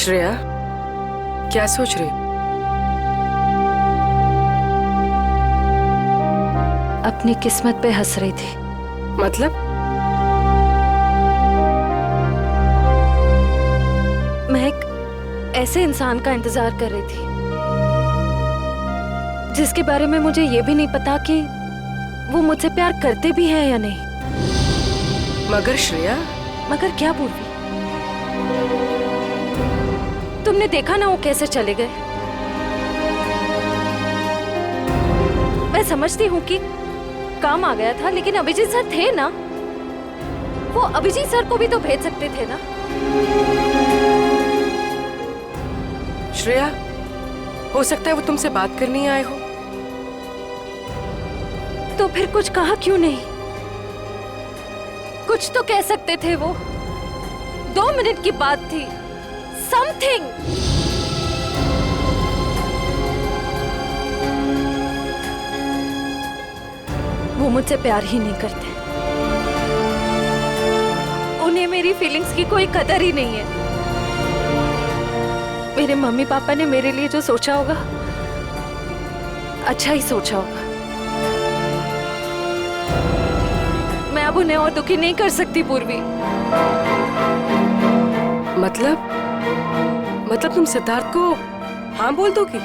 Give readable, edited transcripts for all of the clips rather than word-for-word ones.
श्रेया, क्या सोच रही? अपनी किस्मत पे हंस रही थी। मतलब? मैं एक ऐसे इंसान का इंतजार कर रही थी जिसके बारे में मुझे ये भी नहीं पता कि वो मुझसे प्यार करते भी हैं या नहीं। मगर श्रेया। मगर क्या पूर्वी? तुमने देखा ना वो कैसे चले गए। मैं समझती हूँ कि काम आ गया था, लेकिन अभिजीत सर थे ना, वो अभिजीत सर को भी तो भेज सकते थे ना। श्रेया, हो सकता है वो तुमसे बात करने आए हो। तो फिर कुछ कहा क्यों नहीं? कुछ तो कह सकते थे वो। 2 मिनट की बात थी। समथिंग। वो मुझसे प्यार ही नहीं करते। उन्हें मेरी फीलिंग्स की कोई कदर ही नहीं है। मेरे मम्मी पापा ने मेरे लिए जो सोचा होगा, अच्छा ही सोचा होगा। मैं अब उन्हें और दुखी नहीं कर सकती पूर्वी। मतलब तुम सिद्धार्थ को हाँ बोल दोगी?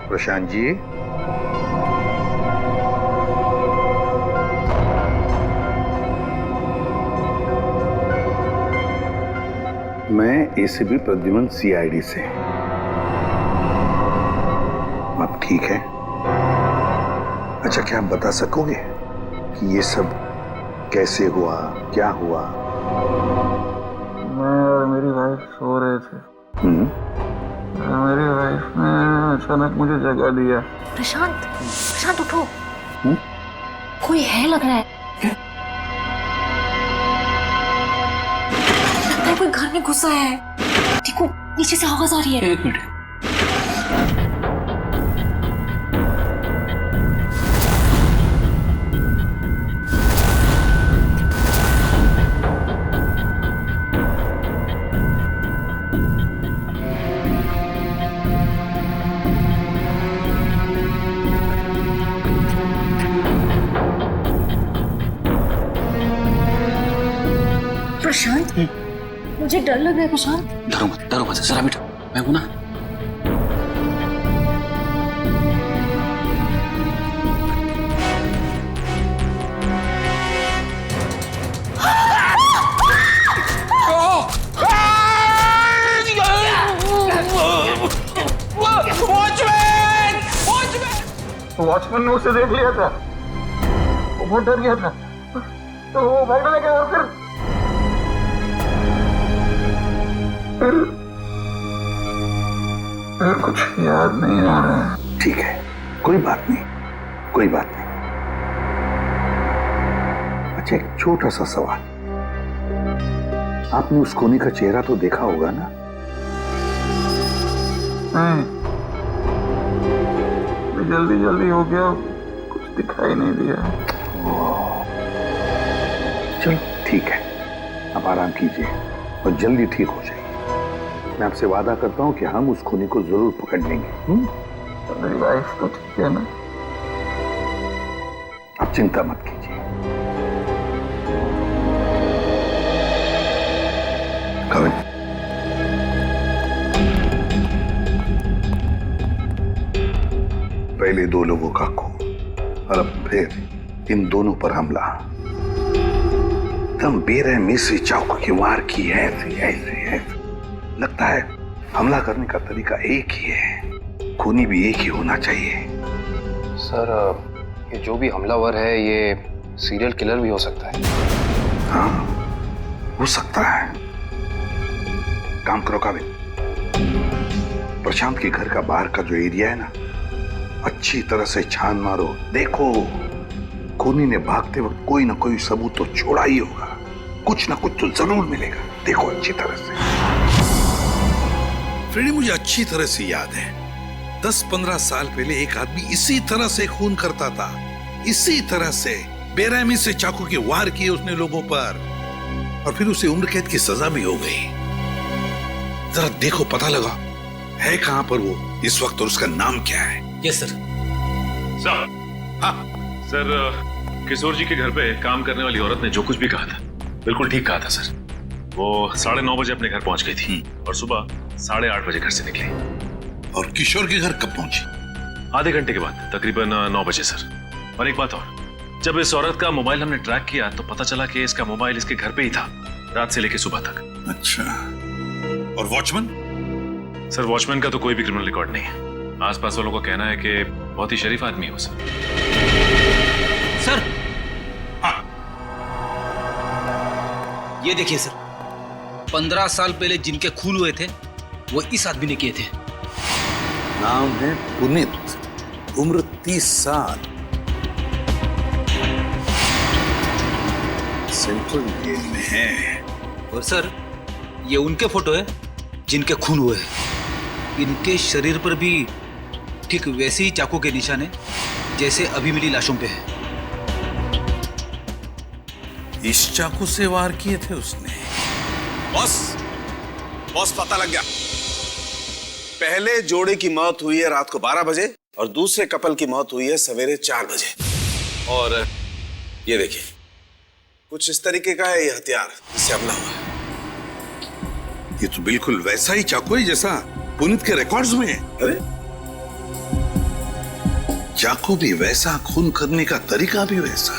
प्रशांत जी, मैं एसीपी प्रद्युमन सीआईडी से। अब ठीक है। अच्छा, क्या आप बता सकोगे कि ये सब कैसे हुआ, क्या हुआ? मैं और मेरी वाइफ सो रहे थे। मेरी वाइफ ने अचानक मुझे जगा दिया। प्रशांत उठो। कोई है लग रहा है। लगता है कोई घर में घुसा है। देखो नीचे से आवाज आ रही है। 1 मिनट। प्रशांत, मुझे डर लग रहा है। प्रशांत, डरो मत, जरा बैठो, मैं हूं ना। वॉचमैन ने उसे देख लिया था। वो बहुत डर गया था, तो वो भागने लगा। और फिर कुछ याद नहीं आ रहा है। ठीक है, कोई बात नहीं, कोई बात नहीं। अच्छा, एक छोटा सा सवाल। आपने उस कोनी का चेहरा तो देखा होगा ना? नहीं, जल्दी हो गया, कुछ दिखाई नहीं दिया। चलो ठीक है, आप आराम कीजिए और जल्दी ठीक हो जाइए। मैं आपसे वादा करता हूं कि हम उस खूनी को जरूर पकड़ लेंगे। मेरी वाइफ तो ठीक है ना? आप चिंता मत कीजिए। कविन, पहले 2 लोगों का खून और अब फिर इन दोनों पर हमला। एकदम बेरहमी से चाकू की वार की है। ऐसे लगता है हमला करने का तरीका एक ही है, खूनी भी एक ही होना चाहिए। सर, ये जो भी हमलावर है ये सीरियल किलर भी हो सकता है। हाँ, हो सकता है। काम करो काबिल, प्रशांत के घर का बाहर का जो एरिया है ना, अच्छी तरह से छान मारो। देखो, खूनी ने भागते वक्त कोई ना कोई सबूत तो छोड़ा ही होगा, कुछ ना कुछ तो जरूर मिलेगा। देखो अच्छी तरह से। फ्रेडी, मुझे अच्छी तरह से याद है 10-15 साल पहले एक आदमी इसी तरह से खून करता था, इसी तरह से बेरहमी से चाकू के वार किए उसने लोगों पर, और फिर उसे उम्र कैद की सजा भी हो गई। जरा देखो, पता लगा है कहां पर वो इस वक्त और उसका नाम क्या है। Yes sir. सर, हाँ सर, किशोर जी के घर पे काम करने वाली औरत ने जो कुछ भी कहा था बिल्कुल ठीक कहा था सर। वो 9:30 बजे अपने घर पहुंच गई थी और सुबह 8:30 बजे घर से निकली। और किशोर के घर कब पहुंची? आधे घंटे के बाद, तकरीबन 9 बजे सर। और एक बात और, जब इस औरत का मोबाइल हमने ट्रैक किया तो पता चला कि इसका मोबाइल इसके घर पे ही था रात से लेकर सुबह तक। अच्छा, और वॉचमैन? सर, वॉचमैन का तो कोई भी क्रिमिनल रिकॉर्ड नहीं है। आसपास वालों का कहना है कि बहुत ही शरीफ आदमी है वो सर। सर, हाँ, ये देखिए सर, 15 साल पहले जिनके खून हुए थे वो इस आदमी ने किए थे। नाम है पुनीत, उम्र 30 साल, सेंट्रल जेल में है। और सर, ये उनके फोटो है जिनके खून हुए हैं। इनके शरीर पर भी ठीक वैसे ही चाकू के निशान है जैसे अभी मिली लाशों पे है। इस चाकू से वार किए थे उसने। बॉस पता लग गया। पहले जोड़े की मौत हुई है रात को 12 बजे और दूसरे कपल की मौत हुई है सवेरे 4 बजे। और ये देखिए, कुछ इस तरीके का है ये हथियार जिससे हमला हुआ है। ये तो बिल्कुल वैसा ही चाकू है जैसा पुनीत के रिकॉर्ड्स में है। अरे चाकू भी वैसा, खून करने का तरीका भी वैसा।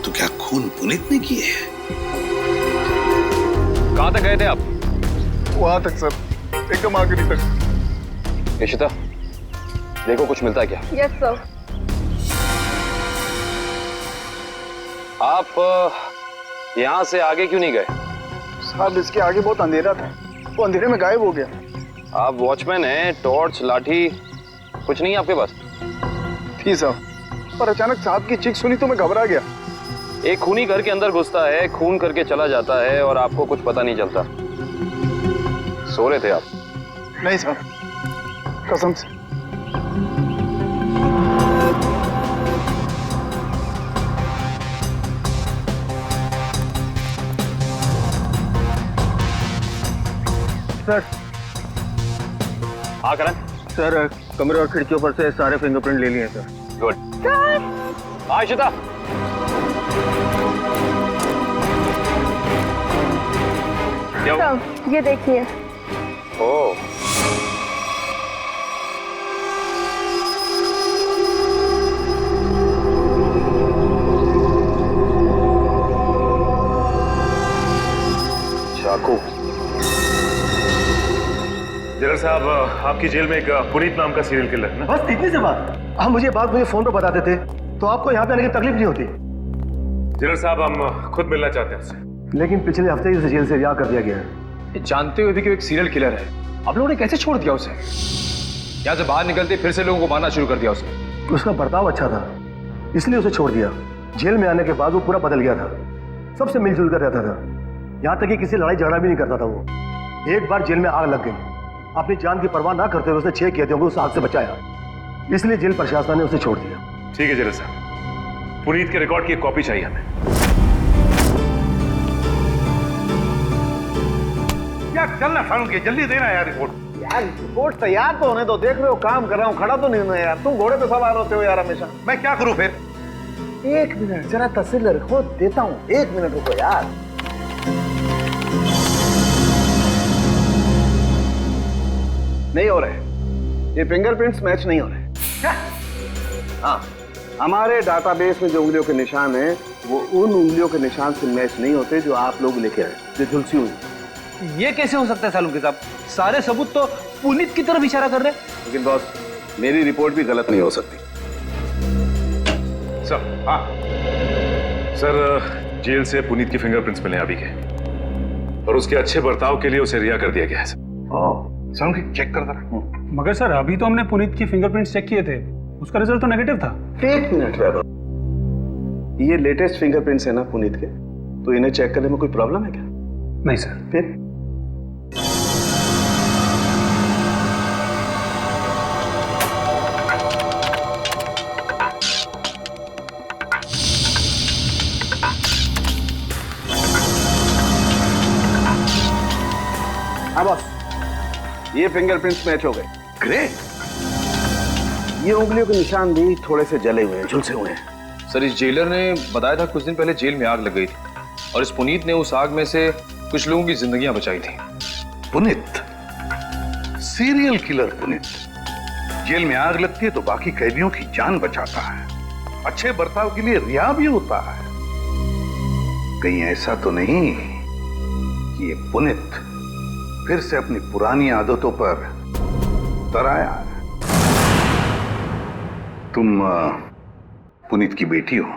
तो क्या खून पुनीत ने किए? कहां तक गए थे आप? वहां तक सर, एकदम आखिरी तक। इशिता, देखो कुछ मिलता है क्या? Yes sir. आप यहां से आगे क्यों नहीं गए? साहब, इसके आगे बहुत अंधेरा था, वो अंधेरे में गायब हो गया। आप वॉचमैन हैं, टॉर्च, लाठी कुछ नहीं है आपके पास? थी साहब, पर अचानक साहब की चीख सुनी तो मैं घबरा गया। एक खूनी घर के अंदर घुसता है, खून करके चला जाता है और आपको कुछ पता नहीं चलता। सो रहे थे आप? नहीं साहब, कसम से। सर। हाँ करण। सर, कमरे और खिड़कियों पर से सारे फिंगरप्रिंट ले लिए सर। गुड। हाँ इशिता। ये देखिए। ओह, चाकू। जनरल साहब, आपकी जेल में एक पुनीत नाम का सीरियल किलर है ना? बस इतनी सी बात। हम मुझे फोन पर बताते थे तो आपको यहाँ पे आने की तकलीफ नहीं होती। जनरल साहब, हम खुद मिलना चाहते हैं उससे। लेकिन पिछले हफ्ते ही उसे जेल से रिहा कर दिया गया है। जानते हुए भी कि वो एक सीरियल किलर है, आप लोगों ने कैसे छोड़ दिया उसे? यहाँ से बाहर निकलते फिर से लोगों को मारना शुरू कर दिया उसे। उसका बर्ताव अच्छा था, इसलिए उसे छोड़ दिया। जेल में आने के बाद वो पूरा बदल गया था, सबसे मिलजुल कर रहता था, यहाँ तक कि किसी लड़ाई झगड़ा भी नहीं करता था वो। एक बार जेल में आग लग गई, अपनी जान की परवाह ना करते हुए उसने 6 कैदियों को उस आग से बचाया, इसलिए जेल प्रशासन ने उसे छोड़ दिया। ठीक है जनरल साहब, पुनीत के रिकॉर्ड की एक कॉपी चाहिए हमें। यार चलना फारूक, जल्दी देना यार रिपोर्ट। यार रिपोर्ट तैयार तो होने दो, देख रहे हो काम कर रहा हूँ, खड़ा तो नहीं हूं यार। तुम घोड़े पे सवार होते हो यार हमेशा। मैं क्या करूं फिर? 1 मिनट जरा तसल्ली रखो, देता हूँ। 1 मिनट रुको यार। नहीं हो रहे, ये फिंगरप्रिंट्स मैच नहीं हो रहे। हाँ, हमारे डाटाबेस में जो उंगलियों के निशान हैं वो उन उंगलियों के निशान से मैच नहीं होते जो आप लोग लेके आए, जो झुलसी हुई। ये कैसे हो सकता है सालुंके साहब? सारे सबूत तो पुनीत की तरफ इशारा कर रहे हैं। लेकिन बॉस, मेरी रिपोर्ट भी गलत नहीं हो सकती। सर, हाँ सर, जेल से पुनीत की फिंगरप्रिंट्स मिले अभी के, और उसके अच्छे बर्ताव के लिए उसे रिहा कर दिया गया है सर। सालुंके चेक कर जरा। मगर सर, अभी तो हमने पुनीत की फिंगरप्रिंट्स चेक किए थे, उसका रिजल्ट तो नेगेटिव था। 1 मिनट वैभव, ये लेटेस्ट फिंगरप्रिंट्स है ना पुनीत के, तो इन्हें चेक करने में कोई प्रॉब्लम है क्या? नहीं सर। फिर हाँ बॉस, ये फिंगरप्रिंट्स मैच हो गए। ग्रेट। ये उंगलियों के निशान भी थोड़े से जले हुए हैं, झुलसे हुए हैं। सर, इस जेलर ने बताया था कुछ दिन पहले जेल में आग लग गई थी और इस पुनीत ने उस आग में से कुछ लोगों की जिंदगियां बचाई थी। Puneet, serial killer Puneet. जेल में आग लगती है तो बाकी कैदियों की जान बचाता है, अच्छे बर्ताव के लिए रिहा भी होता है। कहीं ऐसा तो नहीं कि ये पुनीत फिर से अपनी पुरानी आदतों पर उतर आया है? तुम पुनीत की बेटी हो?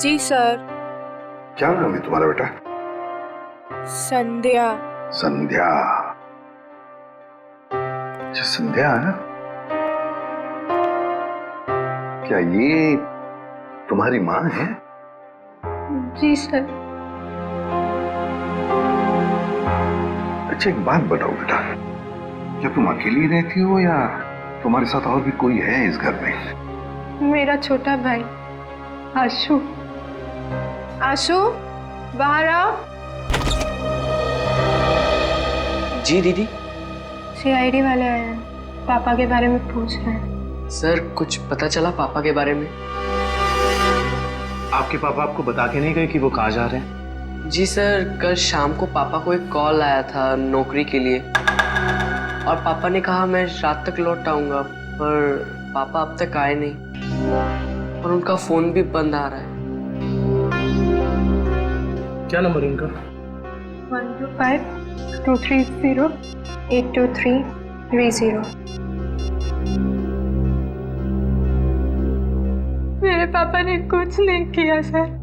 जी सर। क्या नाम है तुम्हारा बेटा? संध्या। संध्या। अच्छा, संध्या है ना? क्या ये तुम्हारी माँ है? जी सर। अच्छा, एक बात बताओ बेटा, क्या तुम अकेली रहती हो या तुम्हारे साथ और भी कोई है इस घर में? मेरा छोटा भाई आशु। आशु, बाहर आओ। जी दीदी। सीआईडी वाले आए हैं, पापा के बारे में पूछ रहे हैं। सर, कुछ पता चला पापा के बारे में? आपके पापा आपको बता के नहीं गए कि वो कहाँ जा रहे हैं? जी सर, कल शाम को पापा को एक कॉल आया था नौकरी के लिए और पापा ने कहा मैं रात तक लौट आऊंगा, पर पापा अब तक आए नहीं और उनका फोन भी बंद आ रहा है। क्या नंबर है उनका? 125-230-82330। मेरे पापा ने कुछ नहीं किया सर।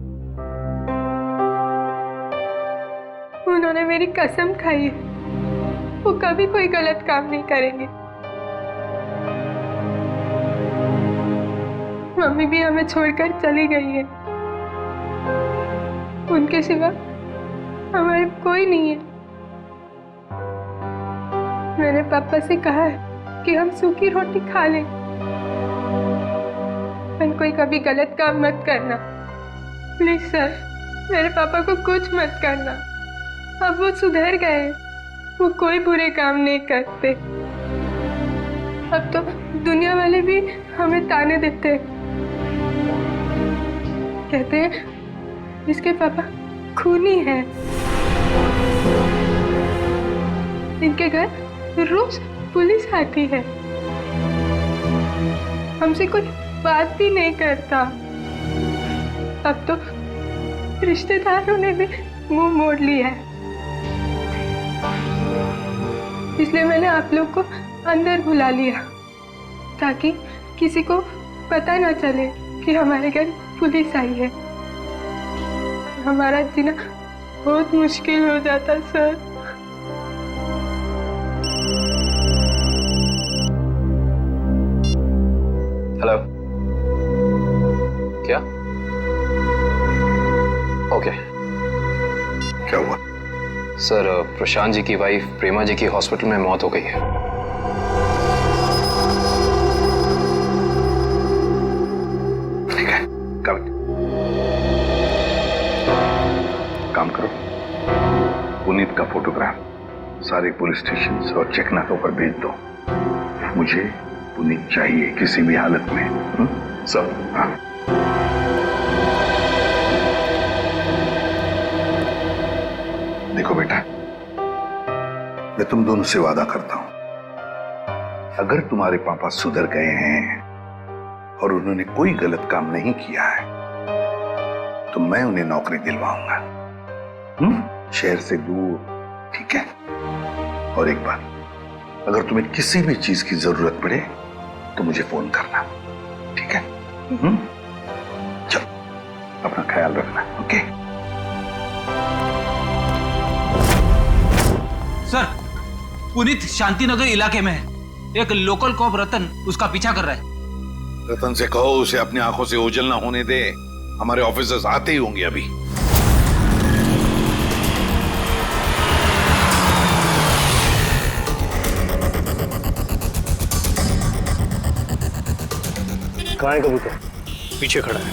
उन्होंने मेरी कसम खाई है, वो कभी कोई गलत काम नहीं करेंगे। मम्मी भी हमें छोड़कर चली गई है, उनके सिवा हमारे कोई नहीं है। मैंने पापा से कहा है कि हम सूखी रोटी खा लें, पर कोई कभी गलत काम मत करना। प्लीज सर, मेरे पापा को कुछ मत करना। अब वो सुधर गए, वो कोई बुरे काम नहीं करते। अब तो दुनिया वाले भी हमें ताने देते हैं, कहते हैं इसके पापा खूनी हैं। इनके घर रोज पुलिस आती है, हमसे कोई बात भी नहीं करता। अब तो रिश्तेदारों ने भी मुंह मोड़ लिया है, इसलिए मैंने आप लोग को अंदर बुला लिया ताकि किसी को पता ना चले कि हमारे घर पुलिस आई है। हमारा जीना बहुत मुश्किल हो जाता सर। हेलो, क्या? ओके। क्या हुआ? सर, प्रशांत जी की वाइफ प्रेमा जी की हॉस्पिटल में मौत हो गई है। ठीक है, काम करो, पुनीत का फोटोग्राफ सारे पुलिस स्टेशन और चेकनाकों पर भेज दो। मुझे पुनीत चाहिए किसी भी हालत में। सब? हाँ। देखो बेटा, मैं तुम दोनों से वादा करता हूं, अगर तुम्हारे पापा सुधर गए हैं और उन्होंने कोई गलत काम नहीं किया है तो मैं उन्हें नौकरी दिलवाऊंगा, शहर से दूर। ठीक है? और एक बात, अगर तुम्हें किसी भी चीज की जरूरत पड़े तो मुझे फोन करना, ठीक है? चलो, अपना ख्याल रखना। ओके? सर, पुनीत शांतिनगर इलाके में है। एक लोकल कॉप रतन उसका पीछा कर रहा है। रतन से कहो उसे अपनी आंखों से ओझल ना होने दे, हमारे ऑफिसर्स आते ही होंगे अभी। कहाँ है कबूतर? पीछे खड़ा है।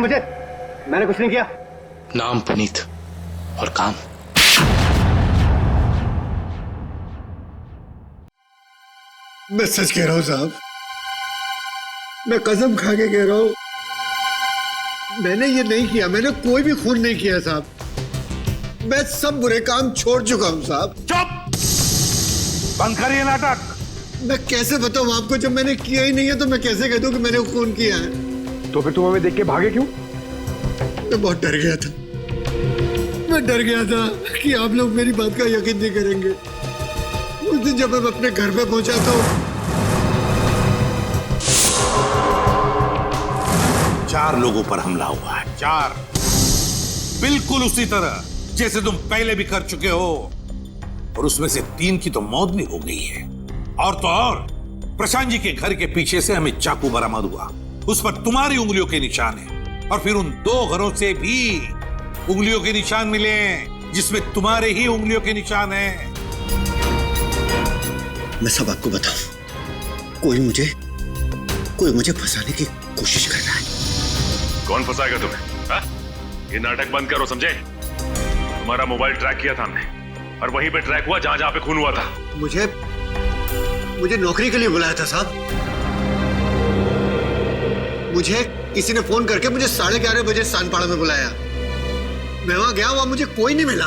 मुझे? मैंने कुछ नहीं किया। नाम पुनीत और काम। मैं सच कह रहा हूं साहब, मैं कसम खा के कह रहा हूं, मैंने ये नहीं किया, मैंने कोई भी खून नहीं किया साहब। मैं सब बुरे काम छोड़ चुका हूं साहब। चुप! बंद करिए नाटक। मैं कैसे बताऊं आपको, जब मैंने किया ही नहीं है तो मैं कैसे कह दूं कि मैंने खून किया है? तो फिर तुम हमें देख के भागे क्यों? मैं बहुत डर गया था। मैं डर गया था कि आप लोग मेरी बात का यकीन नहीं करेंगे। उस दिन जब मैं अपने घर पे पहुंचा तो 4 लोगों पर हमला हुआ है। 4, बिल्कुल उसी तरह जैसे तुम पहले भी कर चुके हो, और उसमें से 3 की तो मौत भी हो गई है। और तो और प्रशांत जी के घर के पीछे से हमें चाकू बरामद हुआ, उस पर तुम्हारी उंगलियों के निशान है, और फिर उन 2 घरों से भी उंगलियों के निशान मिले जिसमें तुम्हारे ही उंगलियों के निशान हैं। मैं सब आपको बताऊं, कोई मुझे फंसाने की कोशिश कर रहा है। कौन फंसाएगा तुम्हें? हा? ये नाटक बंद करो, समझे? तुम्हारा मोबाइल ट्रैक किया था हमने, और वहीं पे ट्रैक हुआ जहां जहां पे खून हुआ था। मुझे नौकरी के लिए बुलाया था साहब। मुझे किसी ने फोन करके मुझे 11:30 बजे सानपाड़ा में बुलाया। मैं वहां गया, वहां मुझे कोई नहीं मिला।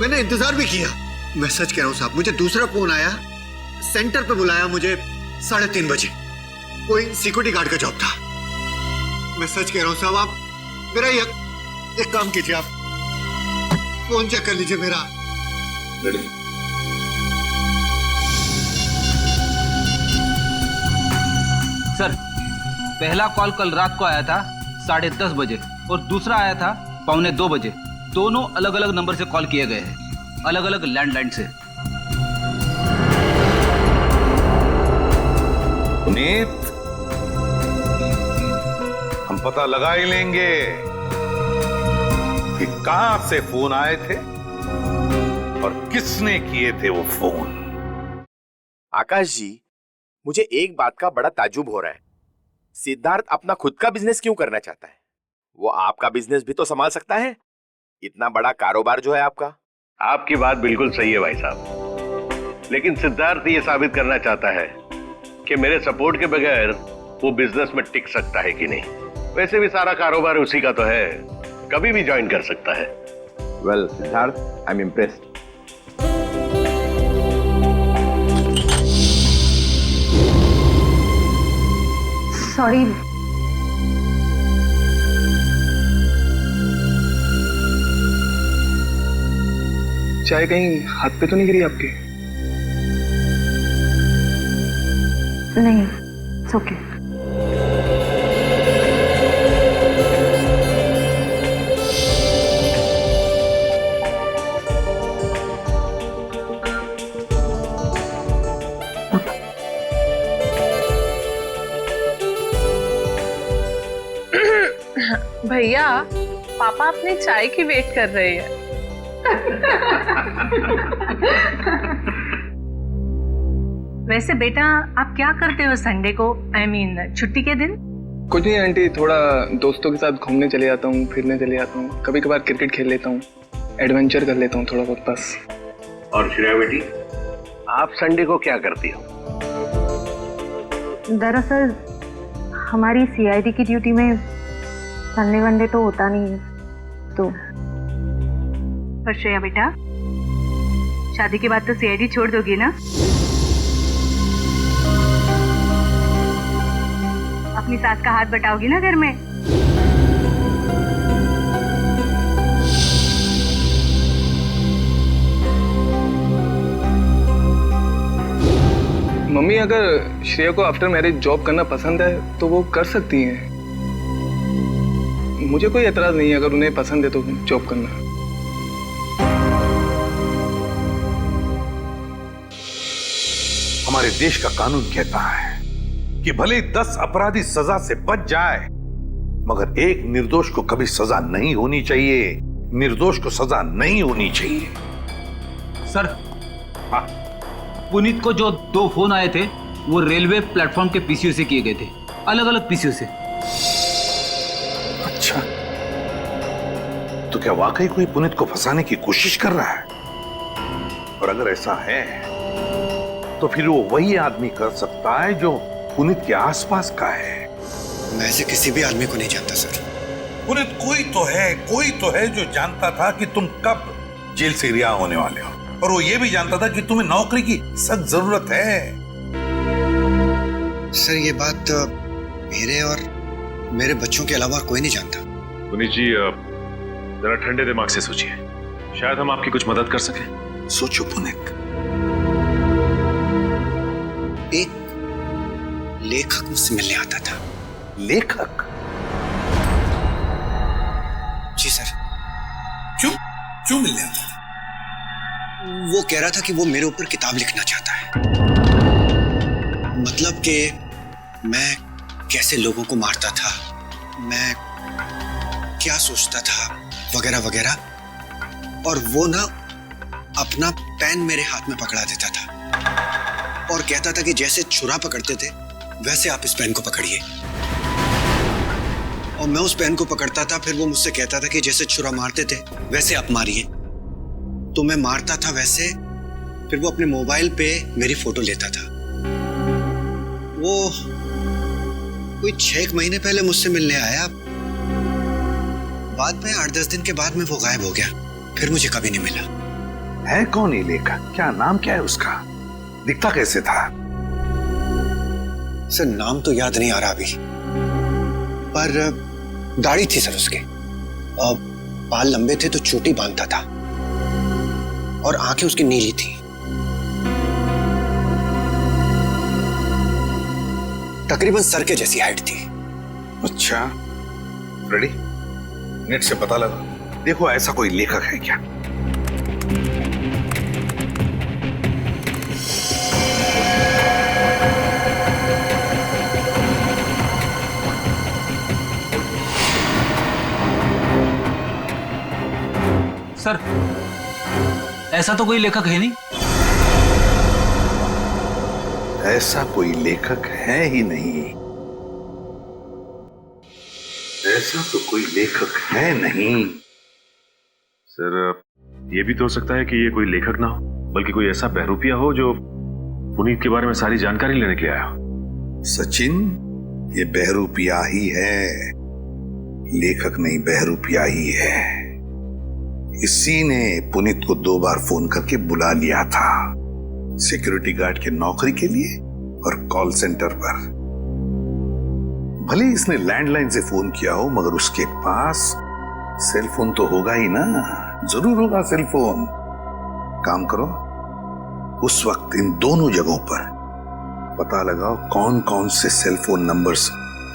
मैंने इंतजार भी किया। मैं सच कह रहा हूं साहब, मुझे दूसरा फोन आया, सेंटर पे बुलाया मुझे 3:30 बजे। कोई सिक्योरिटी गार्ड का जॉब था। मैं सच कह रहा हूं साहब, आप मेरा एक काम कीजिए, आप फोन चेक कर लीजिए मेरा। सर, पहला कॉल कल रात को आया था 10:30 बजे, और दूसरा आया था 1:45 बजे। दोनों अलग अलग नंबर से कॉल किए गए हैं, अलग अलग लैंडलाइन से। पुनीत, हम पता लगा ही लेंगे कि कहां से फोन आए थे और किसने किए थे वो फोन। आकाश जी, मुझे एक बात का बड़ा ताज्जुब हो रहा है। सिद्धार्थ अपना खुद का बिजनेस क्यों करना चाहता है? वो आपका बिजनेस भी तो संभाल सकता है। इतना बड़ा कारोबार जो है आपका। आपकी बात बिल्कुल सही है भाई साहब, लेकिन सिद्धार्थ ये साबित करना चाहता है कि मेरे सपोर्ट के बगैर वो बिजनेस में टिक सकता है कि नहीं। वैसे भी सारा कारोबार उसी का तो है, कभी भी ज्वाइन कर सकता है। Well Siddharth, I am impressed. Sorry, चाय कहीं हाथ पे तो नहीं गिरी आपके? नहीं, इट्स ओके। भैया, पापा अपनी चाय की वेट कर रहे हैं। वैसे बेटा, आप क्या करते हो संडे को, आई मीन छुट्टी के दिन? कुछ नहीं आंटी, थोड़ा दोस्तों के साथ घूमने चले जाता हूँ, फिरने चले जाता हूँ, कभी कभार क्रिकेट खेल लेता हूँ, एडवेंचर कर लेता हूँ थोड़ा बहुत, बस। और श्रेया बेटी, आप संडे को क्या करती हो? दरअसल हमारी सीआईडी की ड्यूटी में संडे वनडे तो होता नहीं है, तो। पर श्रेया बेटा, शादी के बाद तो सीआईडी छोड़ दोगी ना? अपनी सास का हाथ बटाओगी ना घर में? मम्मी, अगर श्रेया को आफ्टर मैरिज जॉब करना पसंद है तो वो कर सकती हैं। मुझे कोई एतराज नहीं है अगर उन्हें पसंद है तो जॉब करना। हमारे देश का कानून कहता है कि भले 10 अपराधी सजा से बच जाए, मगर एक निर्दोष को कभी सजा नहीं होनी चाहिए। निर्दोष को सजा नहीं होनी चाहिए। सर, हाँ, पुनीत को जो 2 फोन आए थे वो रेलवे प्लेटफॉर्म के पीसीओ से किए गए थे, अलग अलग पीसीओ से। अच्छा, तो क्या वाकई कोई पुनीत को फंसाने की कोशिश कर रहा है? और अगर ऐसा है तो फिर वो वही आदमी कर सकता है जो पुनीत के आसपास का है। मैं ऐसे किसी भी आदमी को नहीं जानता सर। पुनीत कोई तो है जो जानता था कि तुम कब जेल से रिहा होने वाले हो, और वो ये भी जानता था कि तुम्हें नौकरी की सख्त जरूरत है। सर ये बात मेरे और मेरे बच्चों के अलावा कोई नहीं जानता। पुनीत जी, जरा ठंडे दिमाग से सोचिए, शायद हम आपकी कुछ मदद कर सकें। सोचो पुनीत। एक लेखक मुझसे मिलने आता था। लेखक? जी सर। क्यों मिलने आता था? वो कह रहा था कि वो मेरे ऊपर किताब लिखना चाहता है। मतलब कि मैं कैसे लोगों को मारता था, मैं क्या सोचता था, वगैरह वगैरह। और वो ना अपना पेन मेरे हाथ में पकड़ा देता था और कहता था कि जैसे छुरा पकड़ते थे वैसे आप इस पेन को पकड़िए। और मैं उस पेन को पकड़ता था, फिर वो मुझसे कहता था कि जैसे छुरा मारते थे वैसे आप मारिए। तो मैं मारता था वैसे, फिर वो अपने मोबाइल पे मेरी फोटो लेता था। वो कोई 6 महीने पहले मुझसे मिलने आया, बाद में 8-10 दिन के बाद में वो गायब हो गया, फिर मुझे कभी नहीं मिला। है कौन ये लेखक? क्या नाम क्या है उसका? दिखता कैसे था? सर नाम तो याद नहीं आ रहा अभी, पर दाढ़ी थी सर उसके, और बाल लंबे थे तो चोटी बांधता था, और आंखें उसकी नीली थी। तकरीबन सर के जैसी हाइट थी। अच्छा, रेडी? नेट से पता लगा, देखो ऐसा कोई लेखक है क्या? सर, ऐसा तो कोई लेखक है नहीं। ऐसा कोई लेखक है ही नहीं। ऐसा तो कोई लेखक है नहीं। सर, ये भी तो हो सकता है कि ये कोई लेखक ना हो, बल्कि कोई ऐसा बहरूपिया हो जो पुनीत के बारे में सारी जानकारी लेने के लिए आया हो। सचिन, ये बहरूपिया ही है, लेखक नहीं, बहरूपिया ही है। इसी ने पुनीत को 2 बार फोन करके बुला लिया था, सिक्योरिटी गार्ड की नौकरी के लिए और कॉल सेंटर पर। भले इसने लैंडलाइन से फोन किया हो, मगर उसके पास सेल फोन तो होगा ही ना, जरूर होगा सेल फोन। काम करो, उस वक्त इन दोनों जगहों पर पता लगाओ कौन कौन से सेल फोन नंबर्स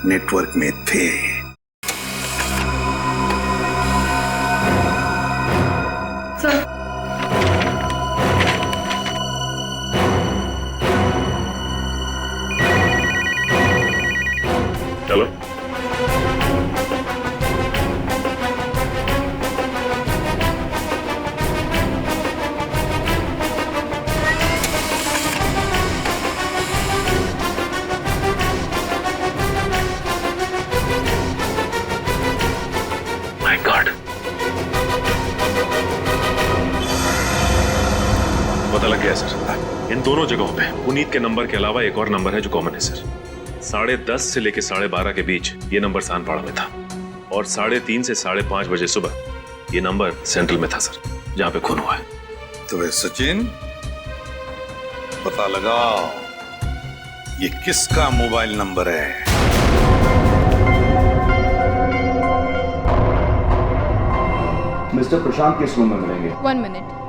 नेटवर्क में थे। चलो। माय गॉड, पता लग गया सर। इन दोनों जगहों पे पुनीत के नंबर के अलावा एक और नंबर है जो कॉमन है सर। 10:30 से लेकर 12:30 के बीच ये नंबर सानपाड़ा में था, और 3:30 से 5:30 बजे सुबह ये नंबर सेंट्रल में था सर, जहां पे खून हुआ है। तो वे सचिन, पता लगाओ ये किसका मोबाइल नंबर है। मिस्टर प्रशांत किस रूम में मिलेंगे? 1 मिनट।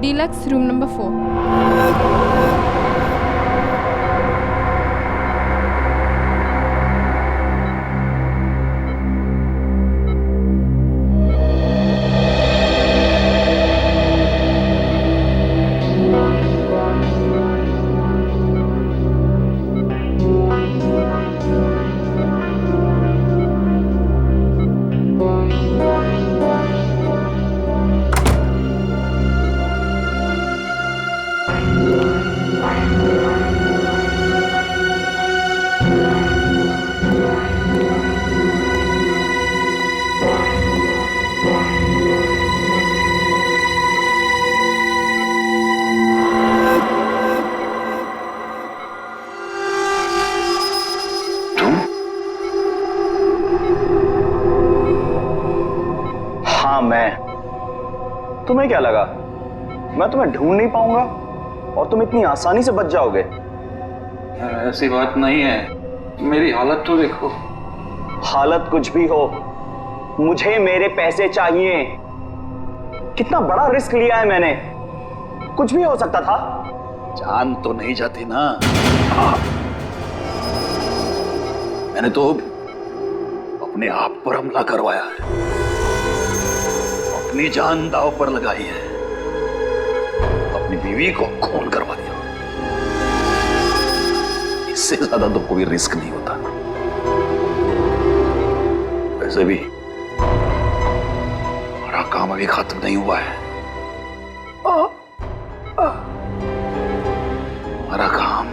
Deluxe room number 4। तुम्हें क्या लगा मैं तुम्हें ढूंढ नहीं पाऊंगा और तुम इतनी आसानी से बच जाओगे? ऐसी बात नहीं है, मेरी हालत तो देखो। हालत कुछ भी हो, मुझे मेरे पैसे चाहिए। कितना बड़ा रिस्क लिया है मैंने, कुछ भी हो सकता था। जान तो नहीं जाती ना। मैंने तो अपने आप पर हमला करवाया है, अपनी जान दांव पर लगाई है, अपनी बीवी को खून करवा दिया। इससे ज्यादा तो कोई रिस्क नहीं होता। वैसे भी हमारा काम अभी खत्म नहीं हुआ है। हमारा काम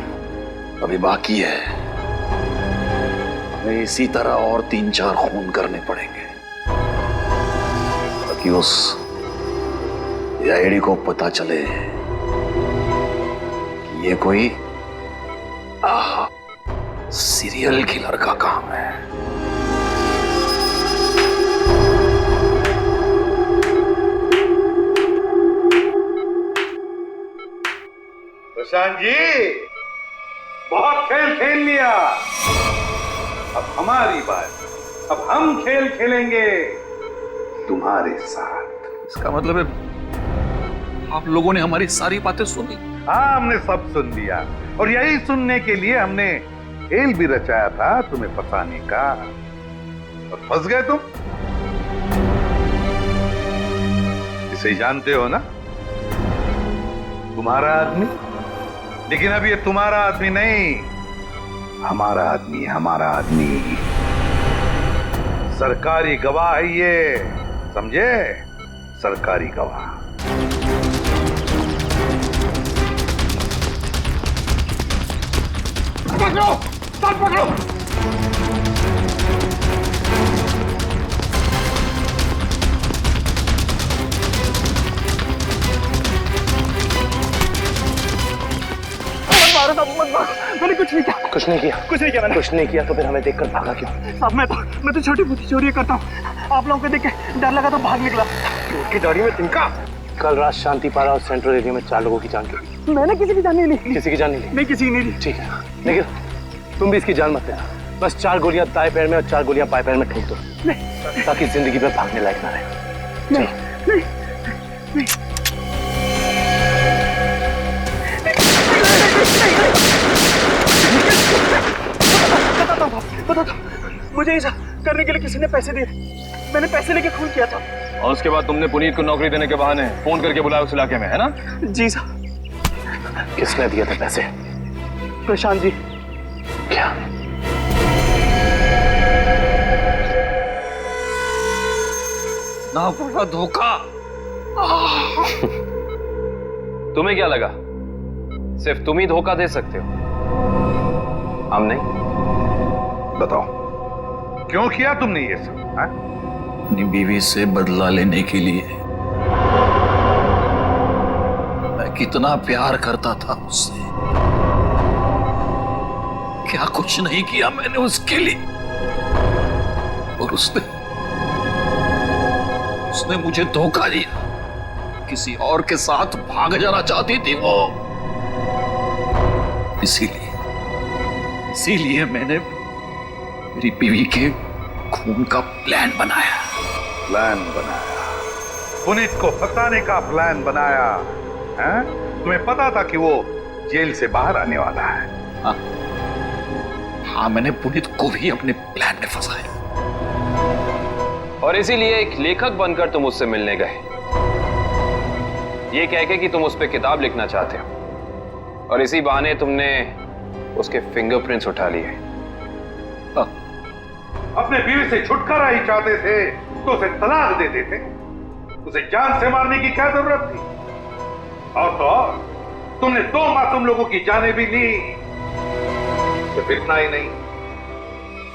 अभी बाकी है। हमें इसी तरह और 3-4 खून करने पड़ेंगे ताकि उस आईडी को पता चले कि ये कोई सीरियल किलर का काम है। प्रशांत जी, बहुत खेल खेल लिया, अब हमारी बात। अब हम खेल खेलेंगे तुम्हारे साथ। इसका मतलब है आप लोगों ने हमारी सारी बातें सुनी? हाँ, हमने सब सुन लिया और यही सुनने के लिए हमने खेल भी रचाया था तुम्हें फंसाने का, और फंस गए तुम। इसे जानते हो ना, तुम्हारा आदमी। लेकिन अब ये तुम्हारा आदमी नहीं, हमारा आदमी, हमारा आदमी। सरकारी गवाह है ये, समझे? सरकारी गवाह। पकड़ो, साथ पकड़ो। मैंने कुछ नहीं किया। कुछ नहीं किया? कुछ नहीं किया मैंने। कुछ नहीं किया तो फिर हमें देखकर भागा क्यों? साहब मैं तो छोटी मोटी चोरी करता हूँ। आप लोगों को देख के डर लगा तो भाग निकला। की दाढ़ी में तिनका। कल रात शांति पारा और सेंट्रल एरिया में 4 लोगों की जान गई। मैंने किसी की जान नहीं ली। किसी की जान नहीं ली? नहीं, किसी की नहीं ली। ठीक है, लेकिन तुम भी इसकी जान मत लेना। बस 4 गोलियां दाएं पैर में और 4 गोलियां बाएं पैर में ठोक दो, ताकि जिंदगी में भागने लायक ना रहे। बताता हूँ, मुझे ऐसा करने के लिए किसी ने पैसे दिए। मैंने पैसे लेके खून किया था। और उसके बाद तुमने पुनीत को नौकरी देने के बहाने फोन करके बुलाया उस इलाके में, है ना? जी साहब। किसने दिए थे पैसे? प्रशांत जी। क्या? ना बड़ा धोखा। तुम्हें क्या लगा सिर्फ तुम ही धोखा दे सकते हो, हम नहीं? बताओ, क्यों किया तुमने ये सब? अपनी बीवी से बदला लेने के लिए। मैं कितना प्यार करता था उससे, क्या कुछ नहीं किया मैंने उसके लिए। और उसने मुझे धोखा दिया। किसी और के साथ भाग जाना चाहती थी वो। इसीलिए मैंने मेरी बीवी के खून का प्लान बनाया। पुनीत को फंसाने का प्लान बनाया है? तुम्हें पता था कि वो जेल से बाहर आने वाला है? हाँ, मैंने पुनीत को भी अपने प्लान में फंसाया। और इसीलिए एक लेखक बनकर तुम उससे मिलने गए, ये कह के कि तुम उस पर किताब लिखना चाहते हो। और इसी बहाने तुमने उसके फिंगरप्रिंट्स उठा लिए। अपने बीवी से छुटकारा ही चाहते थे तो उसे तलाक दे देते। उसे जान से मारने की क्या जरूरत थी? और तो और, तुमने 2 मासूम लोगों की जानें भी ली। सिर्फ इतना ही नहीं,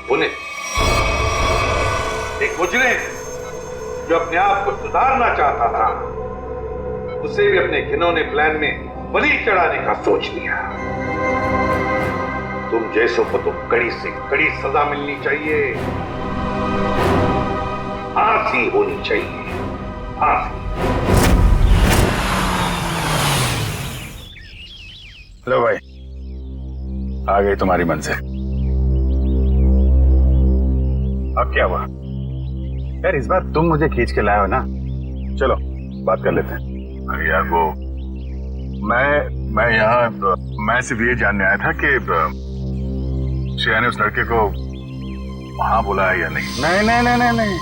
पुनीत एक मुजरिम जो अपने आप को सुधारना चाहता था, उसे भी अपने घिनौने प्लान में बलि चढ़ाने का सोच लिया। तुम जैसों को तो कड़ी से कड़ी सजा मिलनी चाहिए, फांसी होनी चाहिए, फांसी। लो भाई, आ गई तुम्हारी मंजिल। अब क्या हुआ यार, इस बार तुम मुझे खींच के लाए हो ना, चलो बात कर लेते हैं। अरे यार वो मैं यहाँ मैं सिर्फ ये जानने आया था कि श्रेया ने उस लड़के को वहां बोला है या नहीं। नहीं नहीं नहीं नहीं नहीं,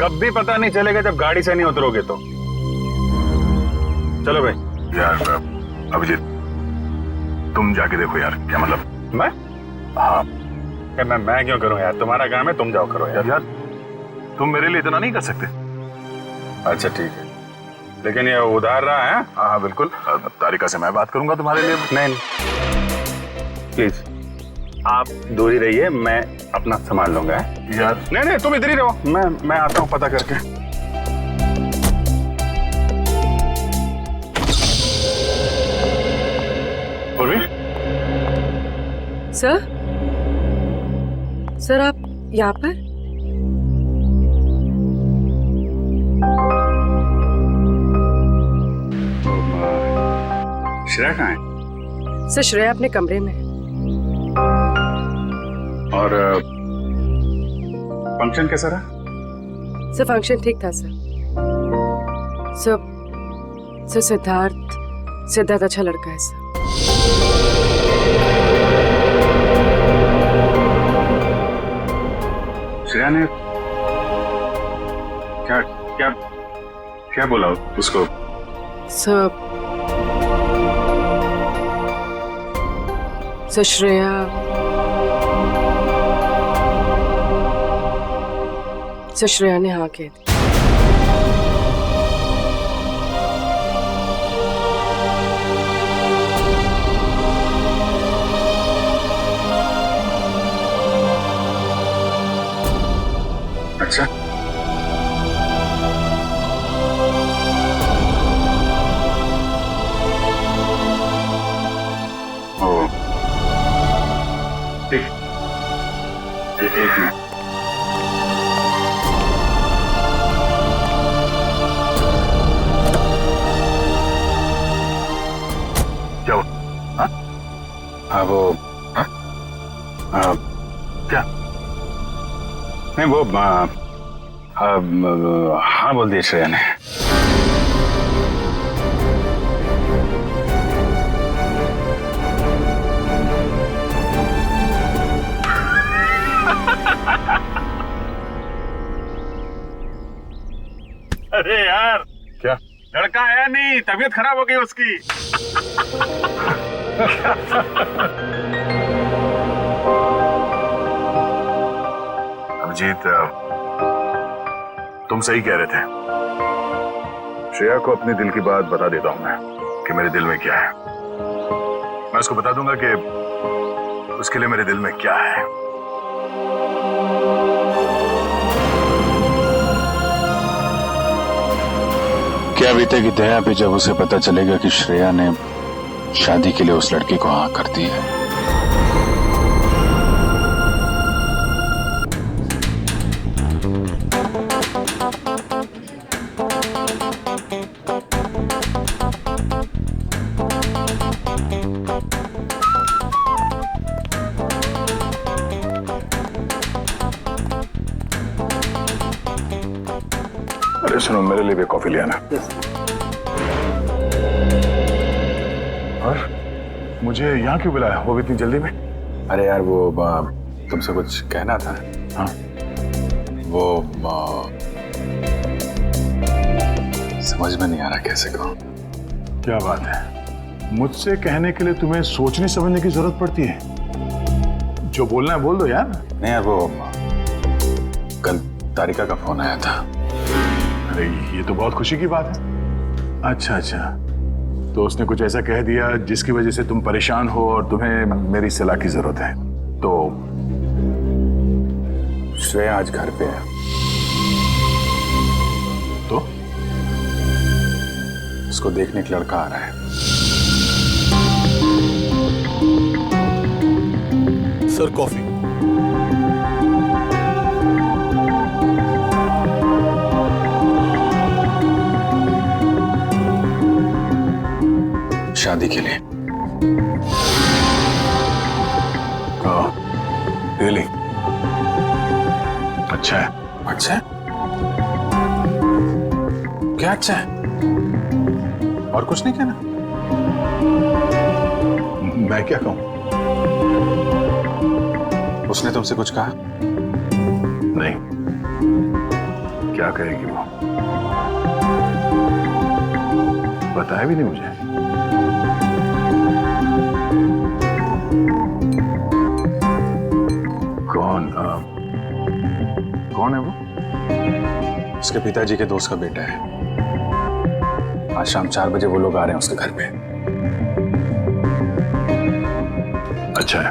कभी पता नहीं चलेगा जब गाड़ी से नहीं उतरोगे तो। चलो भाई। यार अभिजीत, तुम जाके देखो यार, क्या मतलब। मैं? हाँ। मैं क्यों करूं यार, तुम्हारा काम है, तुम जाओ करो यार। यार तुम मेरे लिए इतना नहीं कर सकते? अच्छा ठीक है, लेकिन ये उधार रहा है। हाँ बिल्कुल, तारिका से मैं बात करूंगा तुम्हारे लिए। नहीं प्लीज आप दूर ही रहिए, मैं अपना संभाल लूंगा यार। नहीं नहीं तुम इधर ही रहो, मैं आता हूँ पता करके। पूर्वी? सर आप यहाँ पर? श्रेया कहाँ है? सर श्रेया अपने कमरे में। और फंक्शन कैसा रहा? सर फंक्शन ठीक था सर। सर सिद्धार्थ अच्छा लड़का है सर। श्रेया ने क्या क्या क्या बोला उसको? सर श्रेया ने हाँ कह दी। अच्छा ओ ठीक, एक मिनट। क्या हुआ? हाँ वो क्या? नहीं वो हाँ बोल दिया श्रेया ने। अरे यार क्या लड़का आया नहीं, तबीयत खराब हो गई उसकी। अभिजीत तुम सही कह रहे थे। श्रेया को अपने दिल की बात बता देता हूं मैं कि मेरे दिल में क्या है। मैं उसको बता दूंगा कि उसके लिए मेरे दिल में क्या है। क्या बीतेगी दया पे जब उसे पता चलेगा कि श्रेया ने शादी के लिए उस लड़के को हाँ कर दी है। अरे सुनो, मेरे लिए भी कॉफी ले आना। और मुझे यहाँ क्यों बुलाया, वो भी इतनी जल्दी में? अरे यार वो तुमसे कुछ कहना था। हाँ वो समझ में नहीं आ रहा कैसे कहूँ। क्या बात है, मुझसे कहने के लिए तुम्हें सोचने समझने की जरूरत पड़ती है? जो बोलना है बोल दो यार। नहीं यार वो कल तारिका का फोन आया था। अरे ये तो बहुत खुशी की बात है। अच्छा अच्छा, तो उसने कुछ ऐसा कह दिया जिसकी वजह से तुम परेशान हो और तुम्हें मेरी सलाह की जरूरत है। तो श्रेया आज घर पे है। तो उसको देखने एक लड़का आ रहा है। Sir coffee. शादी के लिए। अच्छा है। अच्छा है? क्या अच्छा है? और कुछ नहीं कहना? मैं क्या कहूं? उसने तुमसे कुछ कहा? नहीं। क्या कहेगी वो? बताया भी नहीं मुझे। कौन है वो? उसके पिताजी के दोस्त का बेटा है। आज शाम 4 बजे वो लोग आ रहे हैं उसके घर पे। अच्छा है,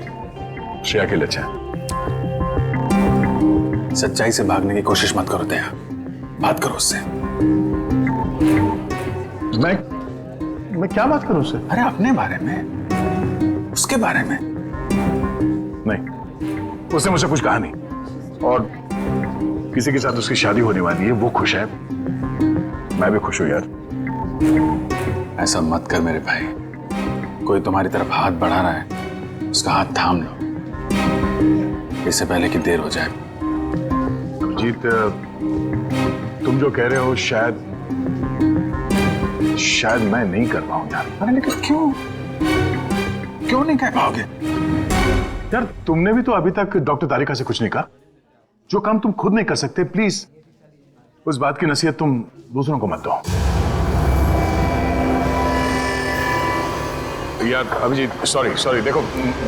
श्रेया के लिए अच्छा है। सच्चाई से भागने की कोशिश मत करो दया, बात करो उससे। मैं क्या बात करूं उससे? अरे अपने बारे में, उसके बारे में। नहीं, उसने मुझसे कुछ कहा नहीं। और किसी के साथ उसकी शादी होने वाली है, वो खुश है, मैं भी खुश हूं यार। ऐसा मत कर मेरे भाई, कोई तुम्हारी तरफ हाथ बढ़ा रहा है, उसका हाथ थाम लो, इससे पहले कि देर हो जाए। अभिजीत, तुम जो कह रहे हो शायद मैं नहीं कर पाऊं यार। अरे लेकिन क्यों नहीं कह पाओगे यार? तुमने भी तो अभी तक डॉक्टर तारिका से कुछ नहीं कहा। जो काम तुम खुद नहीं कर सकते, प्लीज उस बात की नसीहत तुम दूसरों को मत दो यार। अभिजीत सॉरी देखो,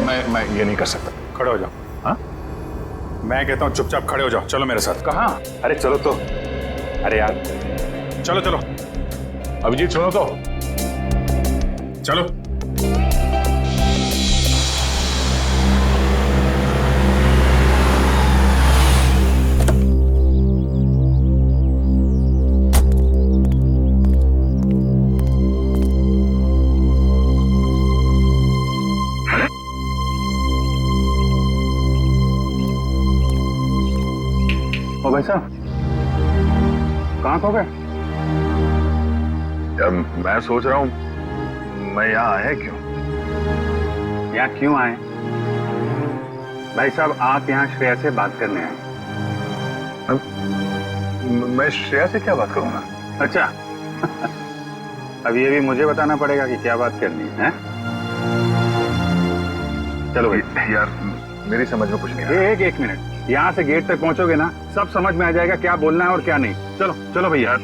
मैं ये नहीं कर सकता। खड़े हो जाओ। हाँ, मैं कहता हूँ चुपचाप खड़े हो जाओ। चलो मेरे साथ। कहाँ? अरे चलो तो। अरे यार चलो अभिजीत, सुनो तो, चलो। ओ भाई साहब, कहाँ खो गए? मैं सोच रहा हूँ मैं यहाँ आया क्यों? यहाँ क्यों आए? भाई साहब, आप यहाँ श्रेया से बात करने आए। मैं श्रेया से क्या बात करूँगा? अच्छा अब ये भी मुझे बताना पड़ेगा कि क्या बात करनी है? चलो भाई यार, मेरी समझ में कुछ नहीं आ रहा। एक मिनट, यहाँ से गेट तक पहुंचोगे ना, सब समझ में आ जाएगा क्या बोलना है और क्या नहीं। चलो भाई यार,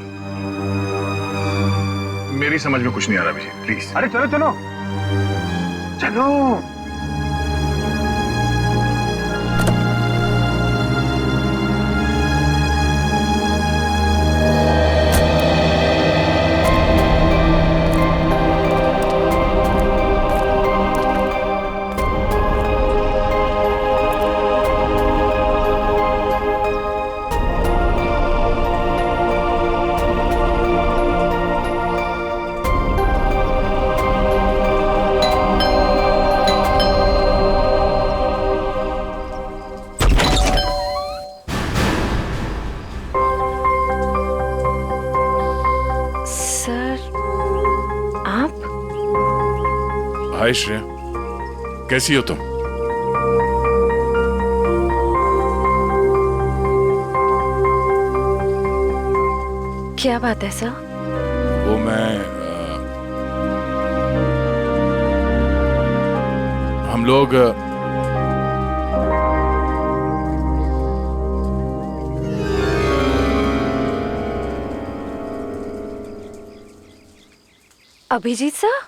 मेरी समझ में कुछ नहीं आ रहा भैया, प्लीज। अरे चलो। हाय श्रेया, कैसी हो तुम? क्या बात है सर? वो हम लोग अभिजीत सर?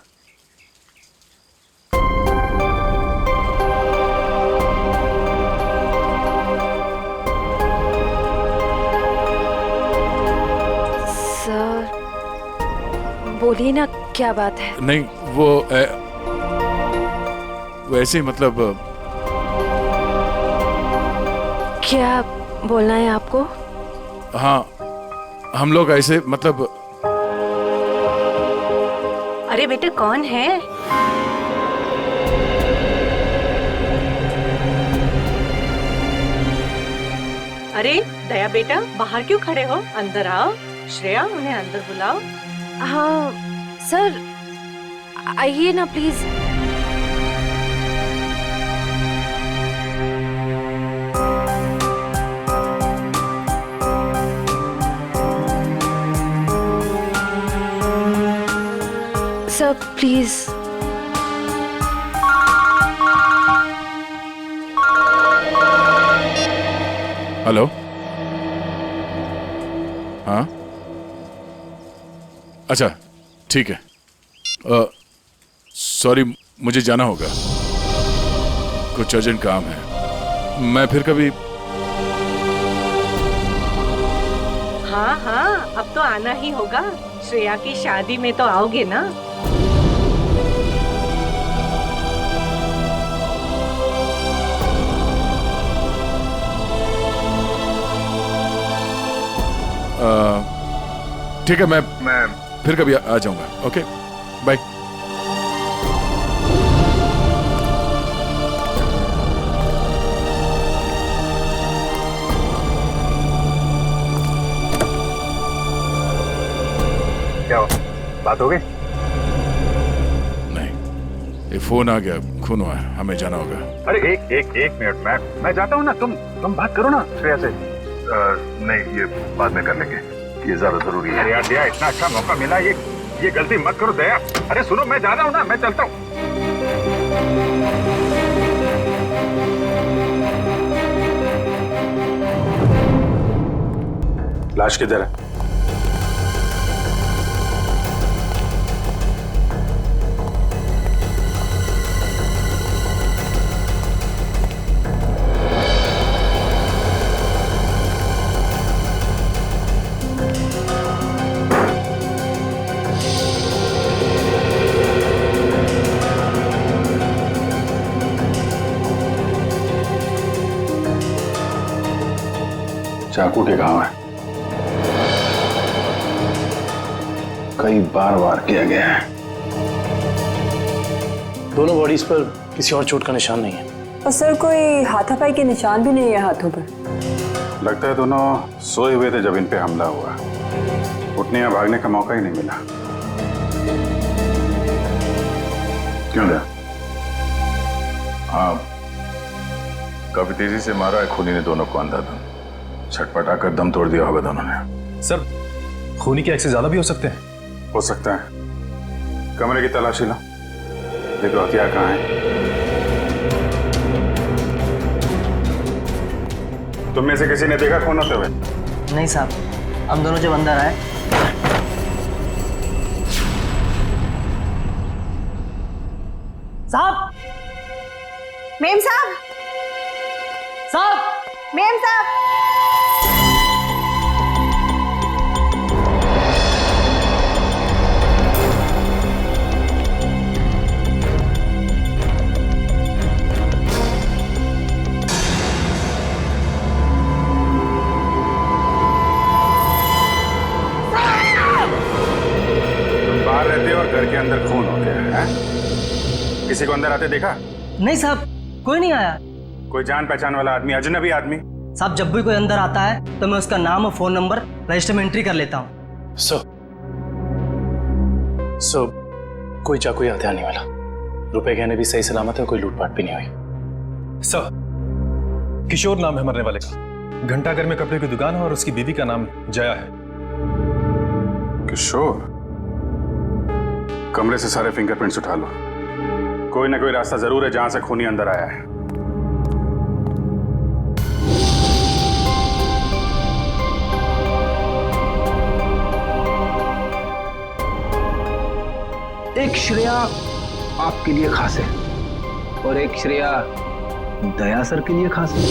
बोलिए ना, क्या बात है? नहीं, वो वैसे मतलब। क्या बोलना है आपको? हाँ, हम लोग ऐसे मतलब। अरे बेटे, कौन है? अरे दया बेटा, बाहर क्यों खड़े हो? अंदर आओ। श्रेया, उन्हें अंदर बुलाओ। हाँ सर, आइए ना प्लीज। Sir please. हेलो। हाँ अच्छा ठीक है। सॉरी मुझे जाना होगा, कुछ अर्जेंट काम है। मैं फिर कभी। हाँ हाँ अब तो आना ही होगा, श्रेया की शादी में तो आओगे ना। ठीक है, मैं फिर कभी आ जाऊंगा। Okay bye. क्या बात हो गई? नहीं, ये फोन आ गया, खून हुआ है, हमें जाना होगा। अरे एक मिनट, मैं जाता हूँ ना, तुम बात करो ना श्रेया से। नहीं ये बाद में कर लेंगे, ये ज्यादा जरूरी है। यार दया, इतना अच्छा मौका मिला, ये गलती मत करो दया। अरे सुनो, मैं जा रहा हूँ ना, मैं चलता हूँ। लाश किधर है? चाकू के घाव है, कई बार वार किया गया है। दोनों बॉडीज पर किसी और चोट का निशान नहीं है। और सर कोई हाथापाई के निशान भी नहीं है हाथों पर। लगता है दोनों सोए हुए थे जब इन पे हमला हुआ, उठने या भागने का मौका ही नहीं मिला। क्यों दया? हाँ, काफी तेजी से मारा है खूनी ने दोनों को अंधाधुंध, छटपटा कर दम तोड़ दिया होगा दोनों ने। सर खूनी के एक्सेस ज्यादा भी हो सकते हैं। हो सकता है। कमरे की तलाशी लो, देखो हथियार कहाँ है। तुम में से किसी ने देखा खून होते हुए? नहीं साहब, हम दोनों जब अंदर आए। साहब, मेम साहब, मेम साहब। बाहर रहते हो और घर के अंदर खून हो गया है? किसी को अंदर आते देखा? नहीं साहब, कोई नहीं आया। कोई जान पहचान वाला आदमी, अजनबी आदमी? साहब जब भी कोई अंदर आता है तो मैं उसका नाम और फोन नंबर रजिस्टर में एंट्री कर लेता हूँ। सो कोई चाकू या हथियार नहीं वाला, रुपए गहने भी सही सलामत है, कोई लूटपाट भी नहीं हुई। सर किशोर नाम है मरने वाले का, घंटाघर में कपड़े की दुकान है और उसकी बीवी का नाम जया है। किशोर? कमरे से सारे फिंगरप्रिंट्स उठा लो, कोई ना कोई रास्ता जरूर है जहां से खूनी अंदर आया है। एक श्रेया आपके लिए खास है और एक श्रेया दया सर के लिए खास है।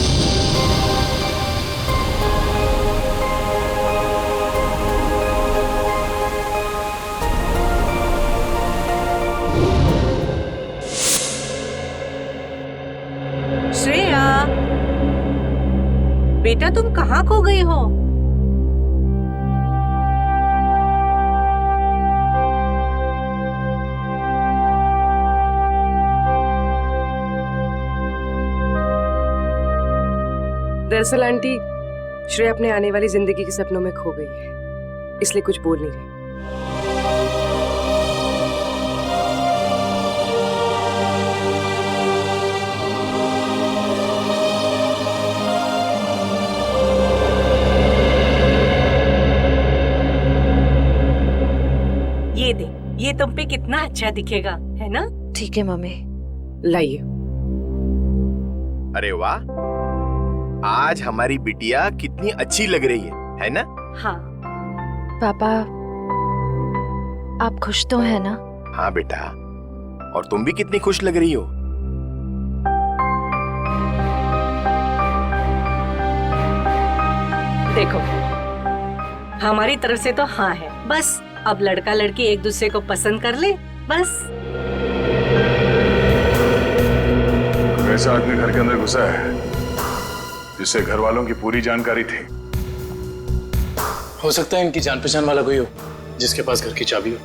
श्रेया, बेटा तुम कहाँ खो गई हो? दरअसल आंटी, श्रेया अपने आने वाली जिंदगी के सपनों में खो गई है, इसलिए कुछ बोल नहीं रही। ये दे, ये तुम पे कितना अच्छा दिखेगा, है ना? ठीक है मम्मी। लाइए। अरे वाह, आज हमारी बिटिया कितनी अच्छी लग रही है ना? हाँ। पापा, आप खुश तो है ना? हाँ बेटा, और तुम भी कितनी खुश लग रही हो। देखो, हमारी तरफ से तो हाँ है, बस अब लड़का लड़की एक दूसरे को पसंद कर ले, बस। वैसा आदमी घर के अंदर घुसा है जिससे घर वालों की पूरी जानकारी थी। हो सकता है इनकी जान पहचान वाला कोई हो जिसके पास घर की चाबी हो।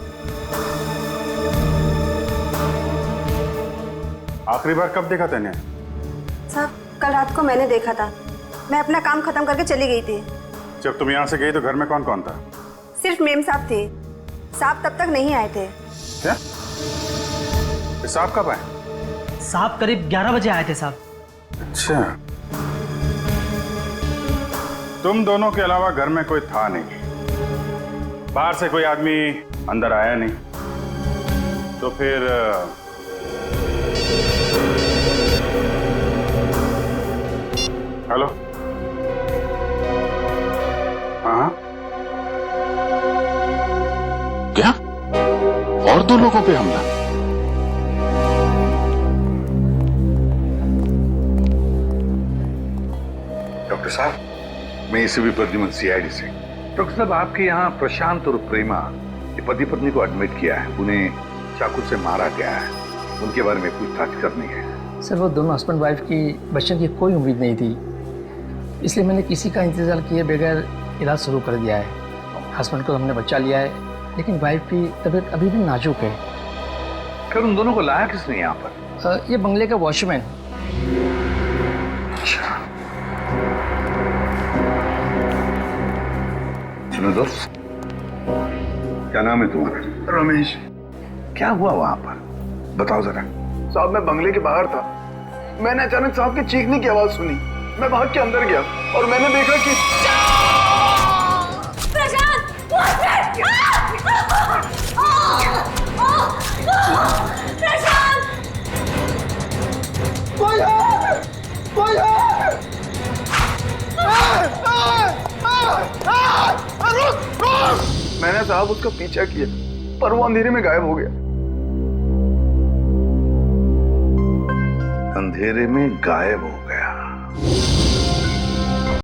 आखिरी बार कब देखा तूने? साहब, कल रात को मैंने देखा था। मैं अपना काम खत्म करके चली गई थी। जब तुम यहाँ से गई तो घर में कौन कौन था? सिर्फ मेम साहब थे। साहब तब तक नहीं आए थे। क्या? साहब कब आए? साहब करीब 11 बजे आए थे साहब। अच्छा, तुम दोनों के अलावा घर में कोई था नहीं, बाहर से कोई आदमी अंदर आया नहीं, तो फिर हेलो? हाँ, क्या? और 2 लोगों पे हमला? डॉक्टर साहब, मैं एसीपी प्रद्युमन, सीआईडी से। डॉक्टर साहब, आपके यहाँ प्रशांत और प्रेमा ये पति पत्नी को एडमिट किया है, उन्हें चाकू से मारा गया है, उनके बारे में पूछताछ करनी है। सर, वो दोनों हस्बैंड वाइफ की बच्चों की कोई उम्मीद नहीं थी, इसलिए मैंने किसी का इंतजार किए बगैर इलाज शुरू कर दिया है। हस्बैंड को हमने बचा लिया है, लेकिन वाइफ की तबीयत अभी भी नाजुक है। फिर उन दोनों को लाया किसने यहाँ पर? ये बंगले का वॉचमैन। अच्छा, सुनो दोस्त, क्या नाम है तुम्हारा? रमेश। क्या हुआ वहां पर, बताओ जरा। साहब, मैं बंगले के बाहर था, मैंने अचानक साहब के चीखने की आवाज सुनी। मैं भाग के अंदर गया और मैंने देखा कि मैंने साहब उसका पीछा किया, पर वो अंधेरे में गायब हो गया। अंधेरे में गायब हो गया?